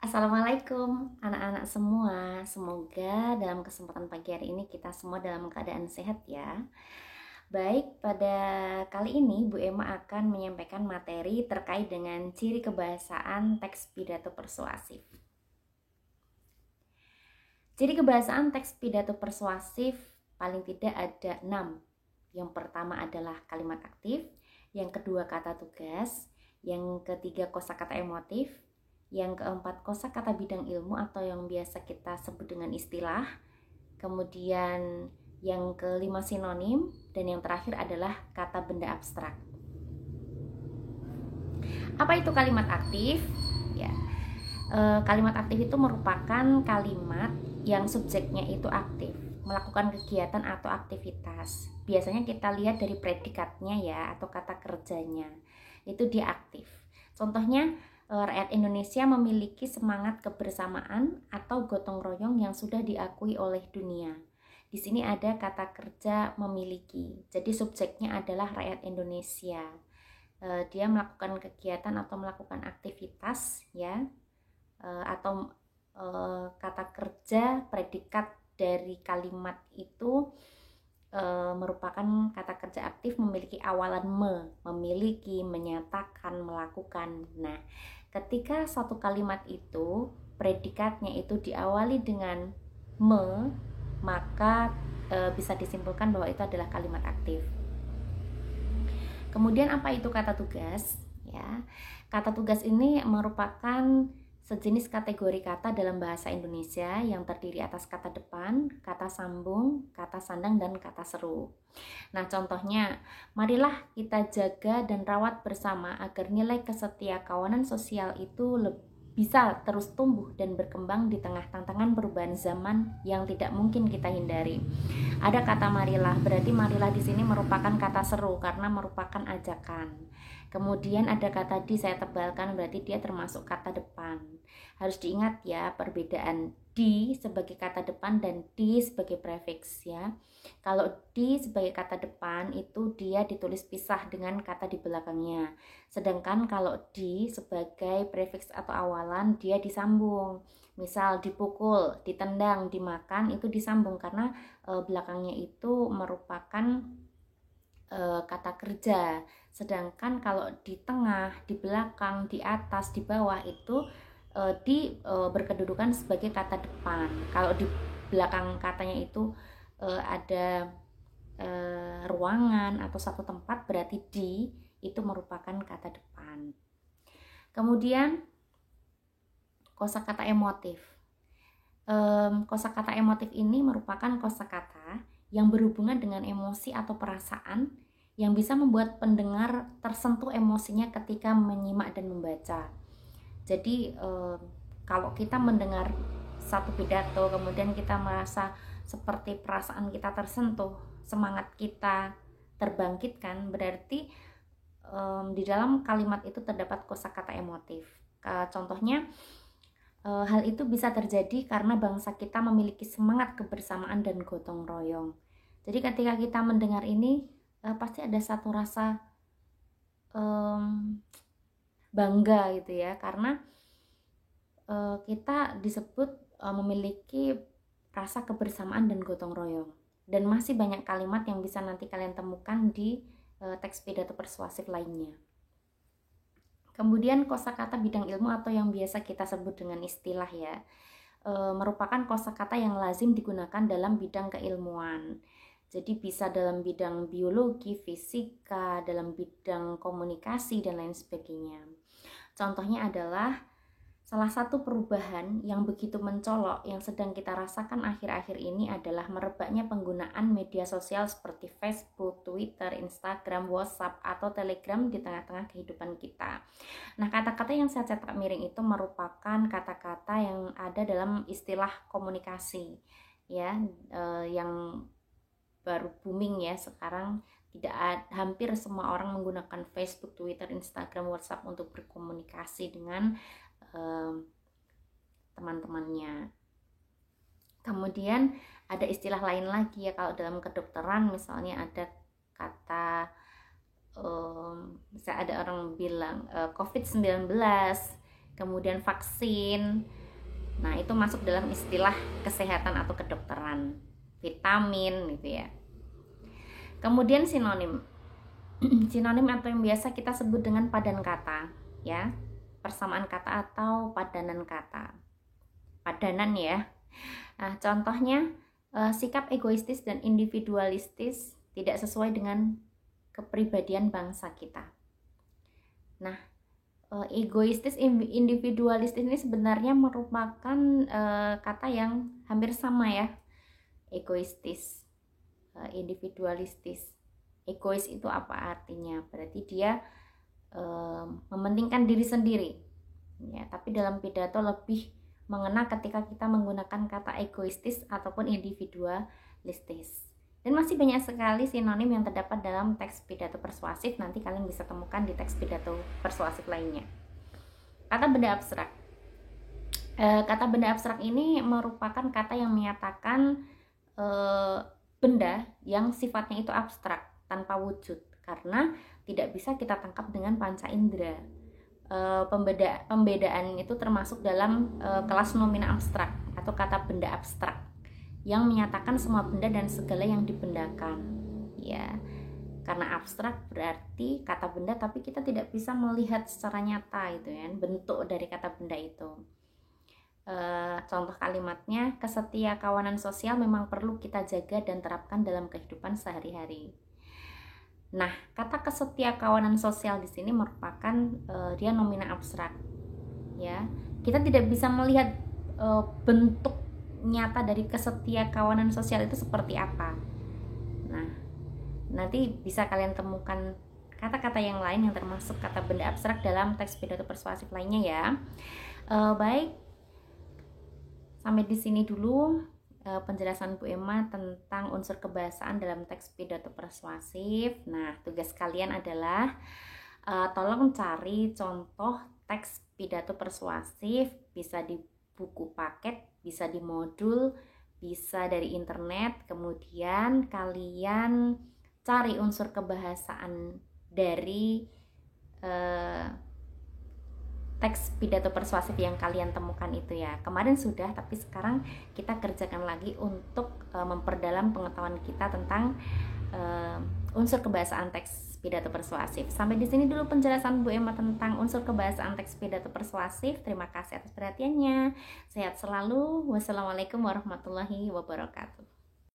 Assalamualaikum anak-anak semua. Semoga dalam kesempatan pagi hari ini kita semua dalam keadaan sehat ya. Baik, pada kali ini Bu Emma akan menyampaikan materi terkait dengan ciri kebahasaan teks pidato persuasif. Ciri kebahasaan teks pidato persuasif paling tidak ada 6. Yang pertama adalah kalimat aktif, yang kedua kata tugas, yang ketiga kosakata emotif, yang keempat kosakata bidang ilmu atau yang biasa kita sebut dengan istilah. Kemudian yang kelima sinonim, dan yang terakhir adalah kata benda abstrak. Apa itu kalimat aktif? Ya, kalimat aktif itu merupakan kalimat yang subjeknya itu aktif, melakukan kegiatan atau aktivitas. Biasanya kita lihat dari predikatnya ya, atau kata kerjanya. Itu dia aktif. Contohnya, rakyat Indonesia memiliki semangat kebersamaan atau gotong royong yang sudah diakui oleh dunia. Di sini ada kata kerja memiliki. Jadi subjeknya adalah rakyat Indonesia. Dia melakukan kegiatan atau melakukan aktivitas ya, atau kata kerja predikat dari kalimat itu merupakan kata kerja aktif memiliki awalan memiliki, menyatakan, melakukan. Nah, ketika satu kalimat itu predikatnya itu diawali dengan maka bisa disimpulkan bahwa itu adalah kalimat aktif. Kemudian apa itu kata tugas? Ya, kata tugas ini merupakan sejenis kategori kata dalam bahasa Indonesia yang terdiri atas kata depan, kata sambung, kata sandang, dan kata seru. Nah, contohnya, marilah kita jaga dan rawat bersama agar nilai kesetiakawanan sosial itu bisa terus tumbuh dan berkembang di tengah tantangan perubahan zaman yang tidak mungkin kita hindari. Ada kata marilah, berarti marilah di sini merupakan kata seru karena merupakan ajakan. Kemudian ada kata di, saya tebalkan, berarti dia termasuk kata depan. Harus diingat ya perbedaan di sebagai kata depan dan di sebagai prefix ya. Kalau di sebagai kata depan itu dia ditulis pisah dengan kata di belakangnya. Sedangkan kalau di sebagai prefix atau awalan dia disambung. Misal dipukul, ditendang, dimakan itu disambung karena belakangnya itu merupakan kata kerja. Sedangkan kalau di tengah, di belakang, di atas, di bawah itu berkedudukan sebagai kata depan. Kalau di belakang katanya itu ada ruangan atau satu tempat, berarti di itu merupakan kata depan. Kemudian kosakata emotif. Kosakata emotif ini merupakan kosakata yang berhubungan dengan emosi atau perasaan yang bisa membuat pendengar tersentuh emosinya ketika menyimak dan membaca. Jadi kalau kita mendengar satu pidato kemudian kita merasa seperti perasaan kita tersentuh, semangat kita terbangkitkan, berarti di dalam kalimat itu terdapat kosakata emotif. Contohnya, hal itu bisa terjadi karena bangsa kita memiliki semangat kebersamaan dan gotong royong. Jadi ketika kita mendengar ini pasti ada satu rasa bangga gitu ya, karena kita disebut memiliki rasa kebersamaan dan gotong royong. Dan masih banyak kalimat yang bisa nanti kalian temukan di teks pidato persuasif lainnya. Kemudian kosakata bidang ilmu atau yang biasa kita sebut dengan istilah ya, merupakan kosakata yang lazim digunakan dalam bidang keilmuan. Jadi bisa dalam bidang biologi, fisika, dalam bidang komunikasi, dan lain sebagainya. Contohnya adalah salah satu perubahan yang begitu mencolok yang sedang kita rasakan akhir-akhir ini adalah merebaknya penggunaan media sosial seperti Facebook, Twitter, Instagram, WhatsApp, atau Telegram di tengah-tengah kehidupan kita. Nah, kata-kata yang saya cetak miring itu merupakan kata-kata yang ada dalam istilah komunikasi ya, yang baru booming ya sekarang. Hampir semua orang menggunakan Facebook, Twitter, Instagram, WhatsApp untuk berkomunikasi dengan teman-temannya. Kemudian ada istilah lain lagi ya, kalau dalam kedokteran misalnya ada kata misalnya ada orang bilang COVID-19, kemudian vaksin. Nah, itu masuk dalam istilah kesehatan atau kedokteran. Vitamin gitu ya. Kemudian sinonim. Sinonim atau yang biasa kita sebut dengan padan kata, ya. Persamaan kata atau padanan kata. Padanan ya. Nah, contohnya sikap egoistis dan individualistis tidak sesuai dengan kepribadian bangsa kita. Nah, egoistis, individualistis ini sebenarnya merupakan kata yang hampir sama ya. Egoistis, individualistis. Egois itu apa artinya? Berarti dia mementingkan diri sendiri. Ya, tapi dalam pidato lebih mengena ketika kita menggunakan kata egoistis ataupun individualistis. Dan masih banyak sekali sinonim yang terdapat dalam teks pidato persuasif. Nanti kalian bisa temukan di teks pidato persuasif lainnya. Kata benda abstrak. Kata benda abstrak ini merupakan kata yang menyatakan benda yang sifatnya itu abstrak, tanpa wujud, karena tidak bisa kita tangkap dengan panca indera. Pembedaan itu termasuk dalam kelas nomina abstrak atau kata benda abstrak yang menyatakan semua benda dan segala yang dibendakan, ya. Karena abstrak berarti kata benda, tapi kita tidak bisa melihat secara nyata itu ya, bentuk dari kata benda itu. Contoh kalimatnya, kesetia kawanan sosial memang perlu kita jaga dan terapkan dalam kehidupan sehari-hari. Nah, kata kesetia kawanan sosial di sini merupakan dia nomina abstrak, ya. Kita tidak bisa melihat bentuk nyata dari kesetia kawanan sosial itu seperti apa. Nah, nanti bisa kalian temukan kata-kata yang lain yang termasuk kata benda abstrak dalam teks pidato persuasif lainnya ya. Baik, sampai di sini dulu penjelasan Bu Emma tentang unsur kebahasaan dalam teks pidato persuasif. Nah, tugas kalian adalah tolong cari contoh teks pidato persuasif, bisa di buku paket, bisa di modul, bisa dari internet. Kemudian kalian cari unsur kebahasaan dari teks pidato persuasif yang kalian temukan itu ya. Kemarin sudah, tapi sekarang kita kerjakan lagi untuk memperdalam pengetahuan kita tentang unsur kebahasaan teks pidato persuasif. Sampai di sini dulu penjelasan Bu Emma tentang unsur kebahasaan teks pidato persuasif. Terima kasih atas perhatiannya. Sehat selalu. Wassalamualaikum warahmatullahi wabarakatuh.